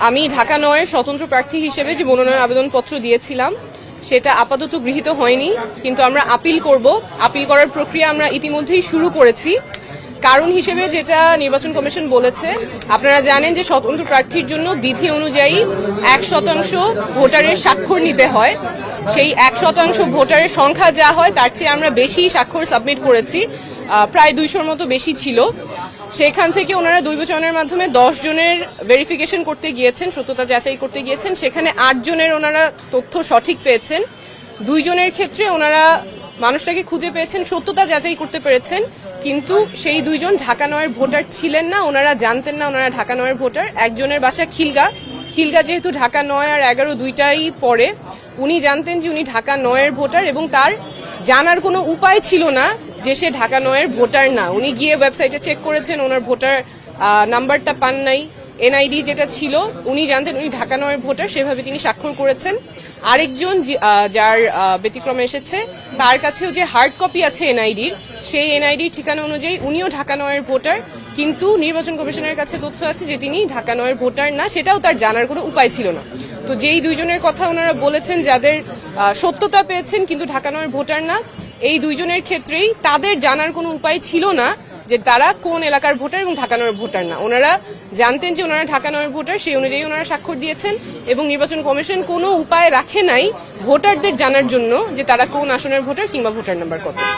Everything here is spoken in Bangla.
আমি ঢাকা ৯ স্বতন্ত্র প্রার্থী হিসেবে যে মনোনয়ন আবেদনপত্র দিয়েছিলাম সেটা আপাতত গৃহীত হয়নি, কিন্তু আমরা আপিল করব। আপিল করার প্রক্রিয়া আমরা ইতিমধ্যেই শুরু করেছি। কারণ হিসেবে যেটা নির্বাচন কমিশন বলেছে, আপনারা জানেন যে স্বতন্ত্র প্রার্থীর জন্য বিধি অনুযায়ী ১% ভোটারের স্বাক্ষর নিতে হয়। সেই ১% ভোটারের সংখ্যা যা হয় তার চেয়ে আমরা বেশি স্বাক্ষর সাবমিট করেছি, প্রায় ২০০-র মতো বেশি ছিল। সেখান থেকে ওনারা দৈবচয়নের মাধ্যমে 10 জনের ভেরিফিকেশন করতে গিয়েছেন, সত্যতা যাচাই করতে গিয়েছেন। সেখানে 8 জনের ওনারা তথ্য সঠিক পেয়েছেন। 2 জনের ক্ষেত্রে ওনারা মানুষটাকে খুঁজে পেয়েছেন, সত্যতা যাচাই করতে পেরেছেন, কিন্তু সেই 2 জন ঢাকা ৯-এর ভোটার ছিলেন না। ওনারা জানতেন না ওনারা ঢাকা ৯-এর ভোটার। একজনের বাসা খিলগা যেহেতু ঢাকা ৯ আর 11 দুইটাই পড়ে, উনি জানতেন যে উনি ঢাকা ৯-এর ভোটার এবং তার জানার কোনো উপায় ছিল না যে সে ঢাকা ৯-এর ভোটার না। উনি গিয়ে ওয়েবসাইটে চেক করেছেন, ওনার ভোটার নাম্বারটা পান নাই, এনআইডি যেটা ছিল উনি জানতেন উনি ঢাকা ৯-এর ভোটার, সেভাবে তিনি স্বাক্ষর করেছেন। আরেকজন যার ব্যতিক্রমে এসেছে, তার কাছেও যে হার্ড কপি আছে এনআইডির, সেই এনআইডির ঠিকানা অনুযায়ী উনিও ঢাকা ৯-এর ভোটার, কিন্তু নির্বাচন কমিশনের কাছে তথ্য আছে যে তিনি ঢাকা ৯-এর ভোটার না, সেটাও তার জানার কোনো উপায় ছিল না। তো যেই 2 জনের কথা ওনারা বলেছেন যাদের সত্যতা পেয়েছেন কিন্তু ঢাকা ৯-এর ভোটার না, এই 2 জনের ক্ষেত্রেই তাদের জানার কোনো উপায় ছিল না যে তারা কোন এলাকার ভোটার এবং ঢাকা ৯-এর ভোটার না। ওনারা জানতেন যে ওনারা ঢাকা ৯-এর ভোটার, সেই অনুযায়ী ওনারা স্বাক্ষর দিয়েছেন এবং নির্বাচন কমিশন কোনো উপায় রাখে নাই ভোটারদের জানার জন্য যে তারা কোন আসনের ভোটার কিংবা ভোটার নাম্বার কত।